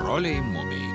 Broliai mumiai.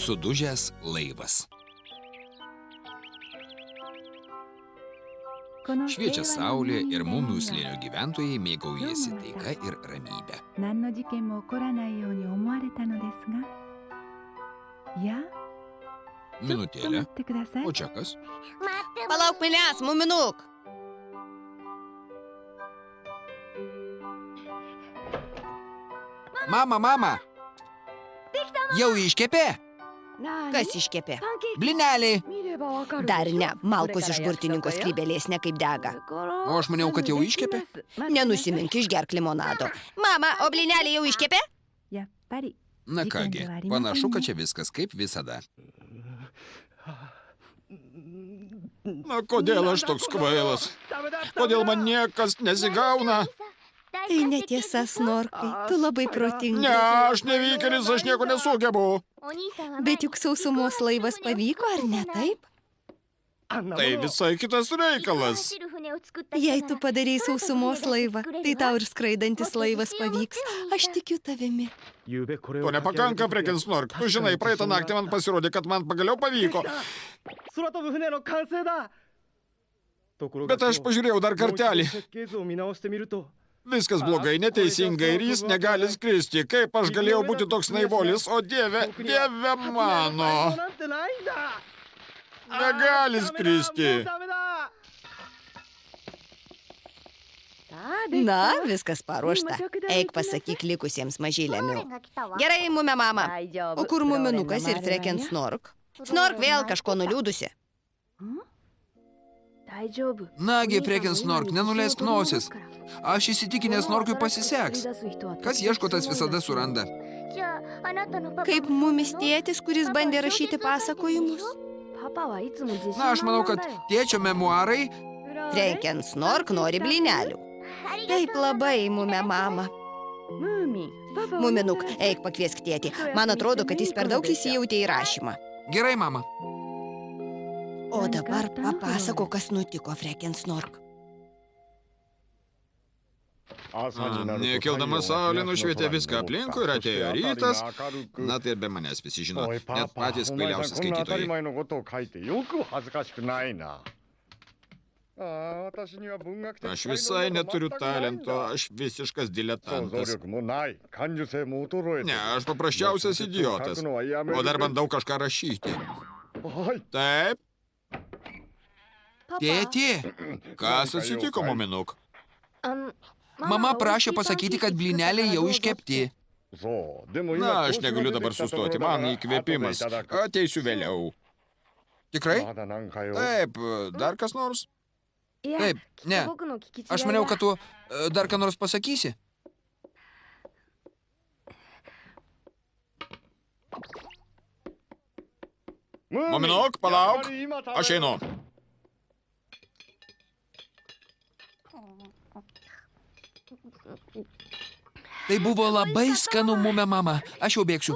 Sudužęs laivas. Šviečia saulė ir mumių slėnio gyventojai mėgaujasi taika ir ramybė. Minutėlė. O čia kas? Palauk manęs, muminuk. Mama! Jau iškepė? Kas iškepė? Blineliai. Dar ne, malkos iš burtininko skrybėlės nekaip dega. O aš maniau, kad jau iškepė. Nenusimink, išgerk limonado. Mama, o blinelį jau iškepė? Na kągi, panašu, kad čia viskas kaip visada. Na kodėl aš toks kvailas? Kodėl man niekas nesigauna? Tai netiesa, Snorkai, tu labai protingas. Ne, aš nevykėlis, aš nieko nesugebu. Bet juk sausumos laivas pavyko, ar ne taip? Tai visai kitas reikalas. Jei tu padarei sausumos laivą, tai tau ir skraidantis laivas pavyks. Aš tikiu tavimi. To nepakanka, Frekensnork. Tu žinai, praeitą naktį man pasirodė, kad man pagaliau pavyko. Bet aš pažiūrėjau dar kartelį. Viskas blogai, neteisingai ir jis negali skristi. Kaip aš galėjau būti toks naivolis, o dieve mano. Negali skristi. Na, viskas paruošta. Eik pasakyk likusiems mažylėmių. Gerai, mumė mama. O kur muminukas ir Frekensnork? Snork vėl kažko nuliūdusi. Nagi, Frekensnork, nenuleisk nosis. Aš įsitikinęs, Snorkui pasiseks. Kas ieško, tas visada suranda. Kaip mumis tėtis, kuris bandė rašyti pasakojimus? Na, aš manau, kad tėčio memuarai... Frekensnork nori blinelių. Taip labai, mumė mama. Muminuk, eik pakviesk tėtį. Man atrodo, kad jis per daug įsijautė į rašymą. Gerai, mama. O dabar papasako, kas nutiko, Frekensnork. Nekildama saulė nušvietė viską aplinkui ir atėjo rytas. Na tai ir be manęs visi žino, net patys kvailiausi skaitytojai. Aš visai neturiu talento, aš visiškas diletantas. Ne, aš paprasčiausias idiotas. O dar bandau kažką rašyti. Taip. Tėti, kas atsitiko, muminuk? Mama prašė pasakyti, kad blyneliai jau iškepti. Na, aš negaliu dabar sustoti, man įkvėpimas. Ateisiu vėliau. Tikrai? Taip, dar kas nors? Taip, ne. Aš maniau, kad tu dar ką nors pasakysi. Muminuk, palauk, aš einu. Tai buvo labai skanu, mumė mama. Aš jau bėgsiu.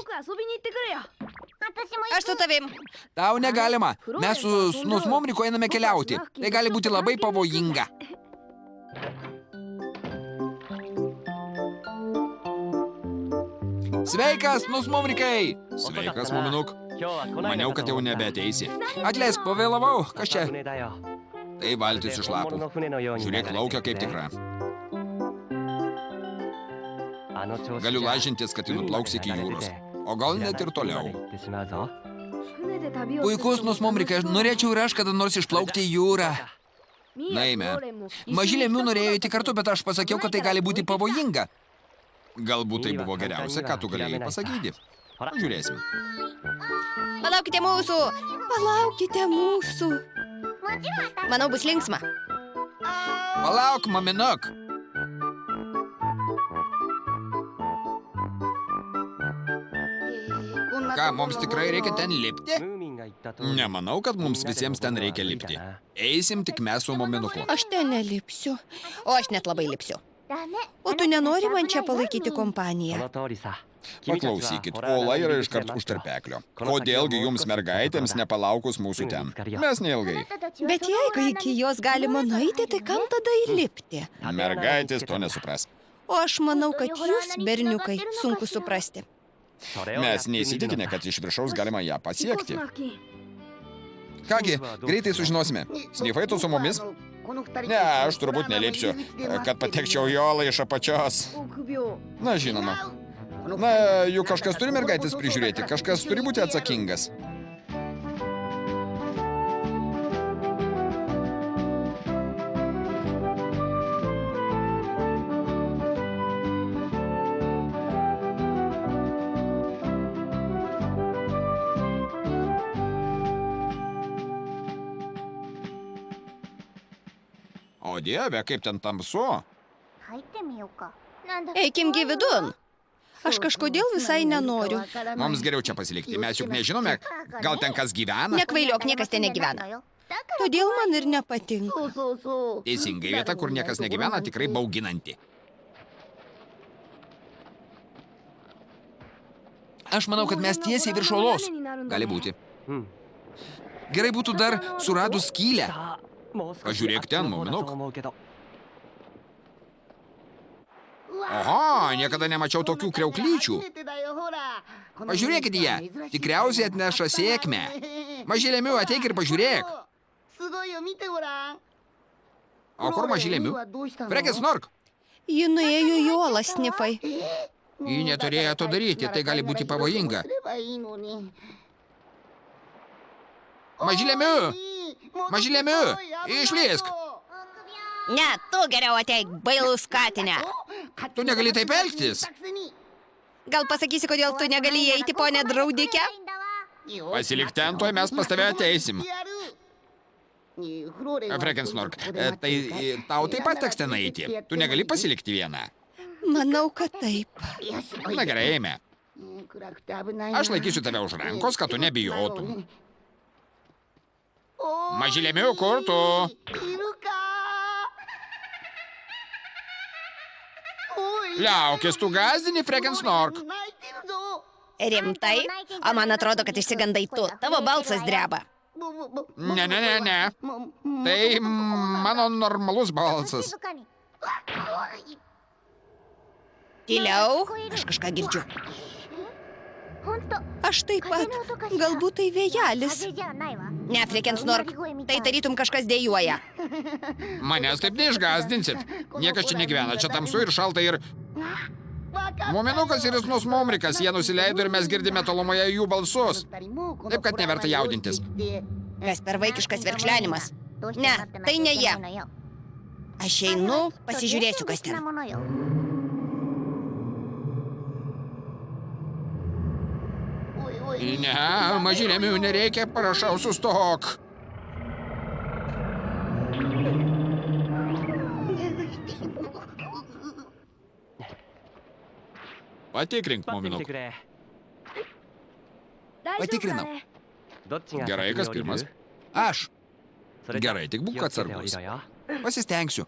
Aš su tavim. Tau negalima. Mes su Snus Mumriku einame keliauti. Tai gali būti labai pavojinga. Sveikas, Snus Mumrikai. Sveikas, muminuk. Maniau, kad jau nebeateisi. Atleisk, pavėlavau. Kas čia? Tai valtis iš lapų. Žiūrėk, laukia kaip tikra. Galiu lažintis, kad ji nuplauks iki jūros. O gal net ir toliau. Puikus nusmumrikai, norėčiau ir aš kada nors išplaukti į jūrą. Naime, mažylė Miu norėjo eiti kartu, bet aš pasakiau, kad tai gali būti pavojinga. Galbūt tai buvo geriausia, ką tu galėjai pasakyti. Žiūrėsim. Palaukite mūsų! Palaukite mūsų! Manau, bus linksma. Palauk, maminok. Ką, mums tikrai reikia ten lipti? Nemanau, kad mums visiems ten reikia lipti. Eisim tik mes su maminuku. Aš ten nelipsiu. O aš net labai lipsiu. O tu nenori man čia palaikyti kompaniją? Paklausykit, Ola yra iškart už tarpeklio. Kodėlgi jums mergaitėms nepalaukus mūsų ten? Mes neilgai. Bet jeigu iki jos galima nueiti, tai kam tada įlipti? Mergaitės to nesupras. O aš manau, kad jūs, berniukai, sunku suprasti. Mes neįsitikinę, kad iš viršaus galima ją pasiekti. Kągi, greitai sužinosime. Snifai, tu su mumis? Ne, aš turbūt nelipsiu, kad patekčiau į olą iš apačios. Na, žinoma. Na, juk kažkas turi mergaitės prižiūrėti, kažkas turi būti atsakingas. O dieve, kaip ten tamsu. Eikim gi vidun. Aš kažkodėl visai nenoriu. Mums geriau čia pasilikti, mes juk nežinome, gal ten kas gyvena. Nekvailiok, niekas ten negyvena. Todėl man ir nepatinka. Teisingai, vieta, kur niekas negyvena, tikrai bauginanti. Aš manau, kad mes tiesiai virš olos. Gali būti. Gerai būtų dar suradus skylę. Pažiūrėk ten, maminuk. Oho, niekada nemačiau tokių kriauklyčių. Pažiūrėkit ją, tikriausiai atneša sėkmę. Mažylė Miu, ateik ir pažiūrėk. O kur mažylė Miu? Frekis Snork. Ji nuėjo į olą, Snifai. Ji neturėjo to daryti, tai gali būti pavojinga. Mažylė Miu! Mažylė Miu, išlįsk! Ne, tu geriau ateik, bailus katinę. Tu negali taip elgtis. Gal pasakysi, kodėl tu negali įeiti, ponė draudikė? Pasilik ten, tuoj mes pas tave ateisim. Freken Snork, tai tau taip pat teks ten eiti. Tu negali pasilikti vieną. Manau, kad taip. Na gerai, eime. Aš laikysiu tave už rankos, kad tu nebijotum. Mažylė Miu, kur tu? Liaukis, tu gazdini, Freken Snork. Rimtai? O man atrodo, kad išsigandai tu. Tavo balsas dreba. Ne. Tai mano normalus balsas. Tyliau, aš kažką girdžiu. Aš taip pat. Galbūt tai vėjelis. Ne, Freken Snork, tai tarytum kažkas dėjuoja. Manęs taip neišgazdinsit. Niekas čia negyvena, čia tamsu ir šalta ir... Muminukas ir jis nusmumrikas, jie nusileido ir mes girdime tolumoje jų balsus. Taip, kad neverta jaudintis. Kas per vaikiškas verkšlenimas? Ne, tai ne jie. Aš einu, pasižiūrėsiu, kas ten. Ne, mažylė Miu, nereikia, prašau, sustok. Patikrink, muminuk. Patikrinau. Gerai, kas pirmas? Aš. Gerai, tik būk atsargus. Pasistengsiu.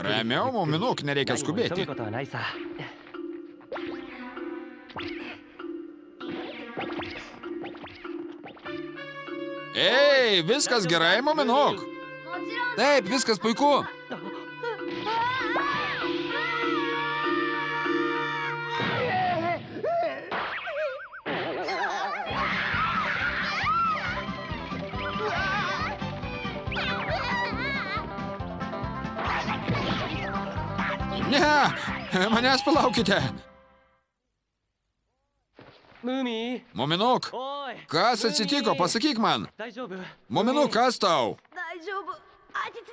Ramiau, muminuk, nereikia skubėti. Ei, viskas gerai, muminuk. Taip, viskas puiku. Ne, manęs palaukite. Muminuk, kas atsitiko, pasakyk man. Muminuk, kas tau?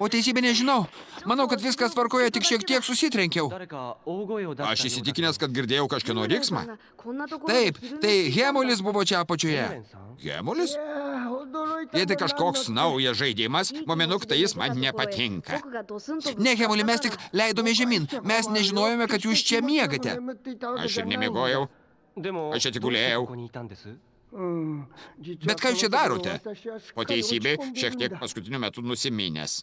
O teisybė nežinau. Manau, kad viskas tvarkoje, tik šiek tiek susitrenkiau. Aš įsitikinęs, kad girdėjau kažkieno riksmą. Taip, tai Hemulis buvo čia apačioje. Hemulis? Jei tai kažkoks naujas žaidimas, Muminuk, tai jis man nepatinka. Ne, Hemuli, mes tik leidome žemyn. Mes nežinojome, kad jūs čia miegate. Aš ir nemiegojau. Aš čia tik gulėjau. Bet ką jūs čia darote? O teisybė, šiek tiek paskutiniu metu nusiminęs.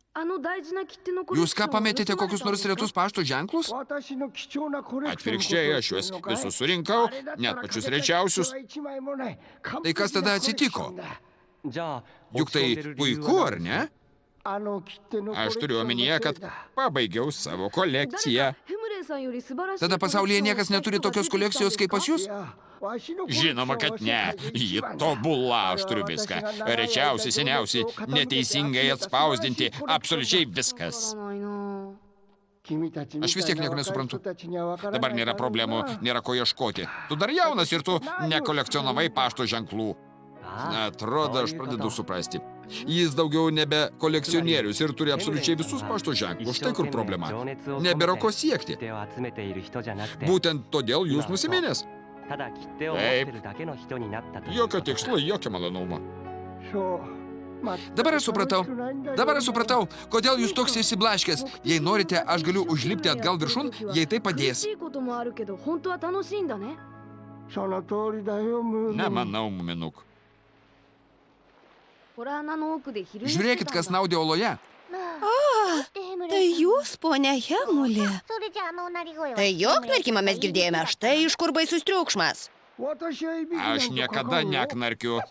Jūs ką pametėte kokius nors retus pašto ženklus? Atvirkščiai, aš juos visus surinkau, net pačius rečiausius. Tai kas tada atsitiko? Juk tai puiku, ar ne? Aš turiu omenyje, kad pabaigiau savo kolekciją. Tada pasaulyje niekas neturi tokios kolekcijos kaip pas jūs? Žinoma, kad ne. Ji tobula, aš turiu viską. Rečiausi, seniausi, neteisingai atspausdinti, absoliučiai viskas. Aš vis tiek nieko nesuprantu. Dabar nėra problemų, nėra ko ieškoti. Tu dar jaunas ir tu nekolekcionavai pašto ženklų. Atrodo, aš pradedu suprasti. Jis daugiau nebe kolekcionierius ir turi absoliučiai visus pašto ženklus. Štai kur problema. Nebėra ko siekti. Būtent todėl jūs nusiminęs. Taip. Jokio tikslo, jokio malonumo. Dabar aš supratau, kodėl jūs toks išsiblaškęs. Jei norite, aš galiu užlipti atgal viršun, jei tai padės. Nemanau, Muminuk. Žiūrėkit, kas naudė oloje. Tai jūs, ponia Hemulė. Tai jo knarkimą mes girdėjome, štai iš kur baisus triukšmas. Aš niekada neknarkiu.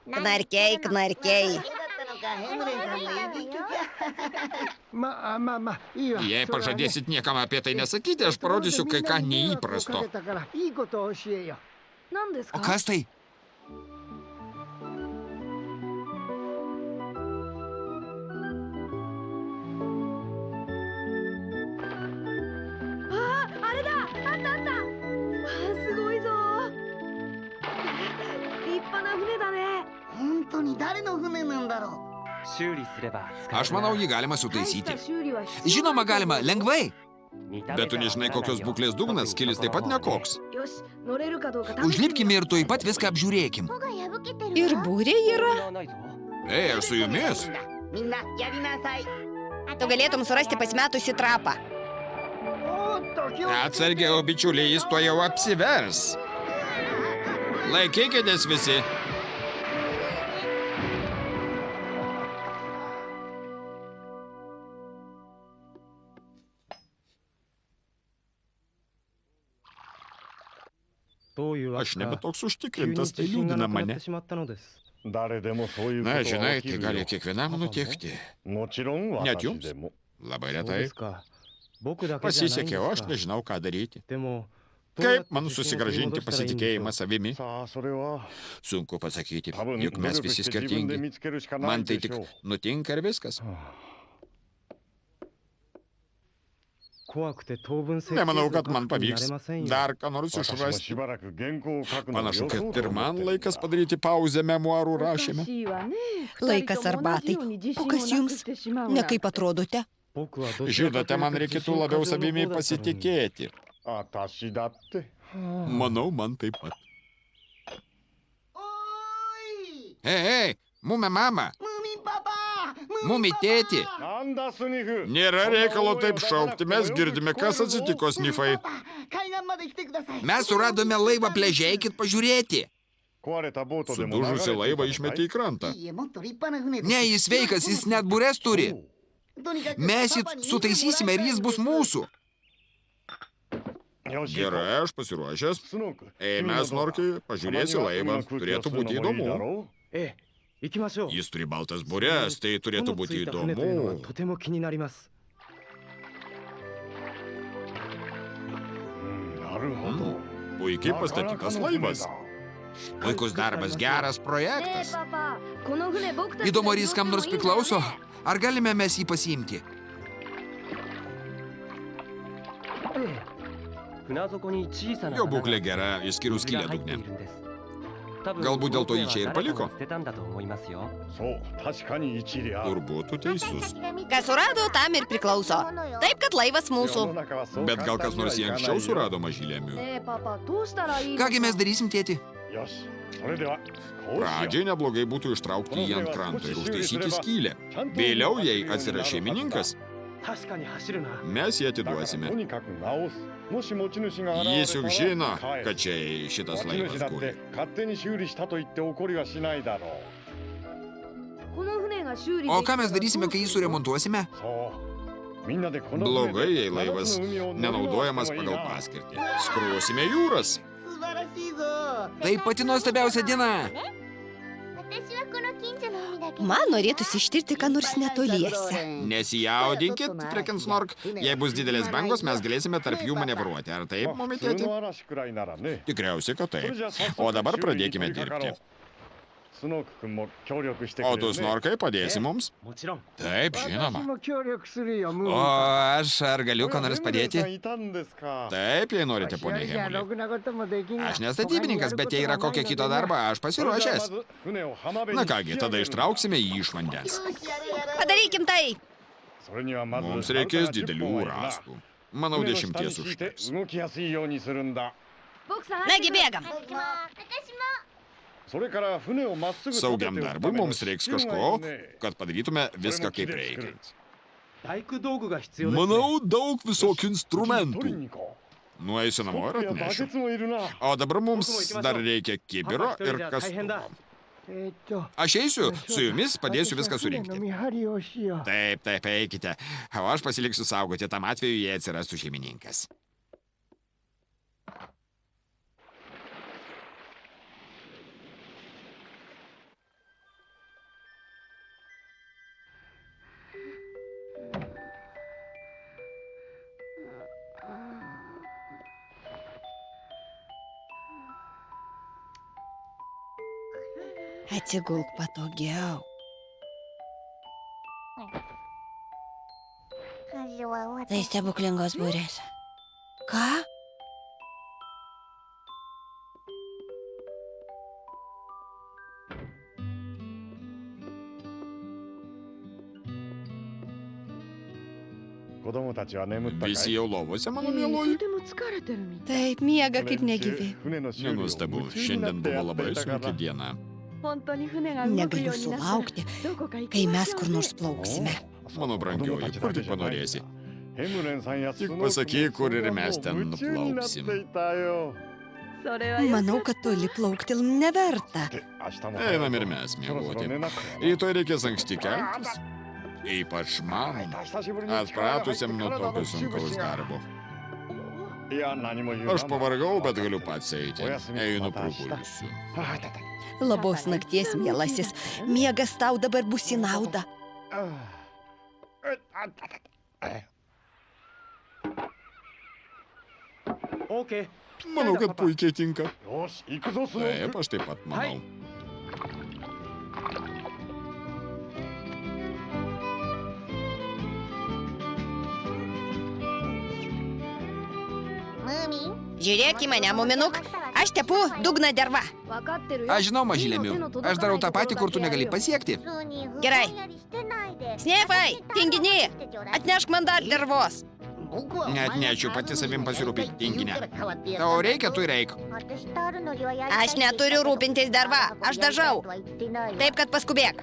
Knarkiai. Jei pažadėsit niekam apie tai nesakyti, aš parodysiu kai ką neįprasto. O kas tai? Aš manau, jį galima sutaisyti. Žinoma, galima, lengvai. Bet tu nežinai, kokios būklės dugnas, skilis taip pat nekoks. Užlipkime ir tuoj pat viską apžiūrėkim. Ir būrė yra. Ei, aš su jumis. Tu galėtum surasti pasimetusi trapą. Atsargiau, bičiuliai, jis tuo jau apsivers. Laikykitės visi. Aš nebe toks užtikrintas, tai liūdina mane. Na, žinai, tai gali kiekvienam nutikti. Net jums. Labai retai. Pasisekė, o aš nežinau, ką daryti. Kaip man susigrąžinti pasitikėjimą savimi? Sunku pasakyti, juk mes visi skirtingi. Man tai tik nutinka ir viskas. Nemanau, kad man pavyks dar ką nors išrasti. Panašu, kad ir man laikas padaryti pauzę memuarų rašyme. Laikas arbatai. O kas jums? Ne kaip atrodote? Žinote, man reikėtų labiau savimi pasitikėti. Manau, man taip pat. Ei, Mume mama. Mumi tėti. Nėra reikalo taip šaukti, mes girdime, kas atsitiko, Snifai. Mes suradome laivą pliaže, eikit pažiūrėti. Sudužusi laivą išmetė į krantą. Ne, jis sveikas, jis net bures turi. Mes jį sutaisysime ir jis bus mūsų. Gerai, aš pasiruošęs. Eime, Snorkai, pažiūrėsi laivą. Turėtų būti įdomu. Jis turi baltas burės, tai turėtų būti įdomu. Puikiai pastatytas laivas. Puikus darbas, geras projektas. Įdomu, ar jis kam nors priklauso? Ar galime mes jį pasiimti? Jo būklė gera, išskyrus skylę dugne. Galbūt dėl to jį čia ir paliko. Turbūt tu teisus. Kas surado, tam ir priklauso. Taip, kad laivas mūsų. Bet gal kas nors jį anksčiau surado mažylėmių? Kągi mes darysim, tėti? Pradžiai neblogai būtų ištraukti jį ant kranto ir užtaisyti skylę. Vėliau, jei atsiras šeimininkas, mes jį atiduosime. Jis juk žino, kad čia šitas laivas guli. O ką mes darysime, kai jį suremontuosime? Blogai, jei laivas nenaudojamas pagal paskirtį. Skruosime jūras. Tai pati nuostabiausia diena. Man norėtųsi ištirti, ką nors netoliese. Nesijaudinkit, freken Snork. Jei bus didelės bangos, mes galėsime tarp jų manevruoti. Ar taip, mami tėti? Tikriausiai, kad taip. O dabar pradėkime dirbti. O tu, Snorkai, padėsi mums? Taip, žinoma. O ar galiu ką nors padėti? Taip, jei norite, ponė Hemuli. Aš nestatybininkas, bet jei yra kokia kito darba, aš pasiruošęs. Na kągi, tada ištrauksime jį iš vandens. Padarykim tai. Mums reikės didelių rąstų. Manau, 10 užteks. Nagi, bėgam. Saugiam darbui mums reiks kažko, kad padarytume viską kaip reikiant. Manau, daug visokių instrumentų. Nueisiu namo ir atnešiu. O dabar mums dar reikia kibiro ir kastuvo. Aš eisiu, su jumis padėsiu viską surinkti. Taip, eikite. O aš pasiliksiu saugoti tam atveju, jei atsirastų šeimininkas. Atsigulk patogiau. Tai stebuklingos burės. Ką? Visi jau lovose, mano mieloji? Taip, miega kaip negyvi. Nenuostabu, šiandien buvo labai sunki diena. Negaliu sulaukti, kai mes kur nors plauksime. Mano brangioji, kur tik panorėsi. Tik pasakyk, kur ir mes ten nuplauksim. Manau, kad toli plaukti neverta. Einam ir mes miegoti. Rytoj reikės anksti keltis. Ypač man, atpratusiam nuo tokio sunkaus darbo. Aš pavargau, bet galiu pats eiti. Einu pragulsiu. Labos nakties, mielasis. Miegas tau dabar bus į naudą. Manau, kad puikiai tinka. Taip, aš taip pat manau. Žiūrėk į mane, muminuk. Aš tepu dugną derva. Aš žinau, mažylėmiu. Aš darau tą patį, kur tu negali pasiekti. Gerai. Snefai, tinginy, atnešk man dar dervos. Neatnešiu, pati savim pasirūpinti tinginę. Tau reikia, tu ir eik. Aš neturiu rūpintis derva, aš dažau. Taip, kad paskubėk.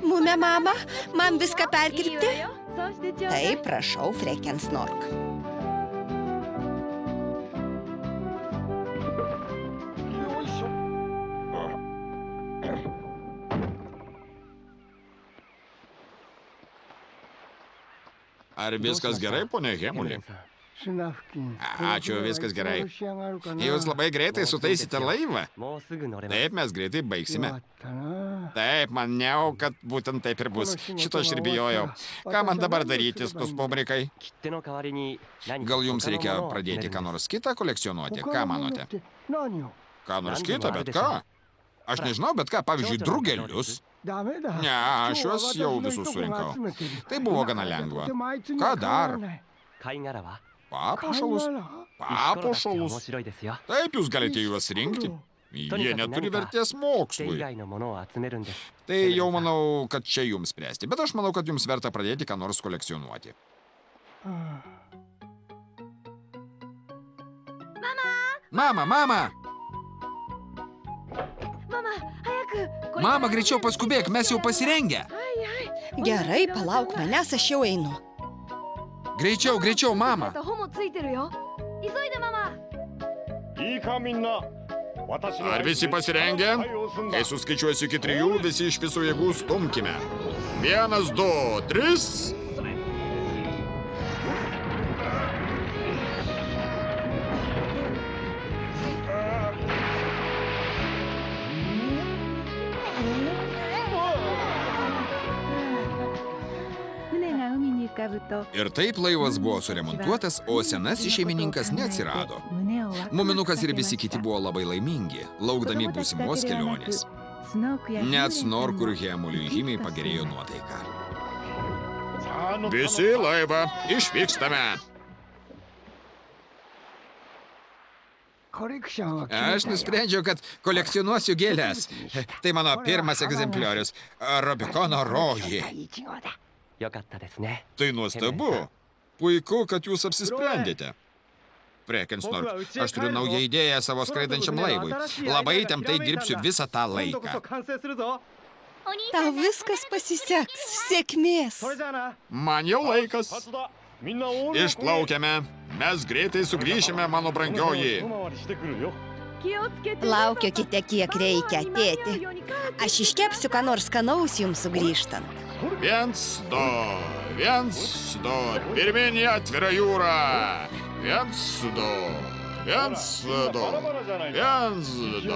Mumė, mama, man viską perkirpti? Taip, prašau, freken Snork. Ar viskas gerai, ponė Hemuli? Ačiū, viskas gerai. Jūs labai greitai sutaisite laivą? Taip, mes greitai baigsime. Taip, maniau, kad būtent taip ir bus. Šito aš ir bijojau. Ką man dabar daryti, puspobrikai? Gal jums reikia pradėti ką nors kitą kolekcionuoti? Ką manote? Ką nors kitą, bet ką? Aš nežinau, bet ką, pavyzdžiui, drugelius. Ne, aš juos jau visus surinkau. Tai buvo gana lengva. Ką dar? Papuošalus? Papuošalus? Taip, jūs galite juos rinkti. Jie neturi vertės mokslui. Tai jau manau, kad čia jums spręsti. Bet aš manau, kad jums verta pradėti ką nors kolekcionuoti. Mama! Mama, greičiau paskubėk, mes jau pasirengę. Gerai, palauk manęs, aš jau einu. Greičiau, mama. Ar visi pasirengę? Kai suskaičiuosiu iki 3, visi iš visų jėgų stumkime. 1, 2, 3. Ir taip laivas buvo suremontuotas, o senasis šeimininkas neatsirado. Muminukas ir visi kiti buvo labai laimingi, laukdami būsimos kelionės. Net Snorkui ir Hemuliui žymiai pagerėjo nuotaika. Visi laivą, išvykstame. Aš nusprendžiau, kad kolekcionuosiu gėles. Tai mano pirmas egzempliorius – Rubikono rojai. Tai nuostabu. Puiku, kad jūs apsisprendėte. Freken Snork, aš turiu naują idėją savo skraidančiam laivui. Labai įtemptai dirbsiu visą tą laiką. Tau viskas pasiseks. Sėkmės. Man jau laikas. Išplaukiame. Mes greitai sugrįšime, mano brangioji. Laukiokite, kiek reikia, tėti. Aš iškepsiu ką nors skanaus jums sugrįžtant. 1, 2, pirmin į atvirą jūrą. 1, 2, 1, 2, 1, 2.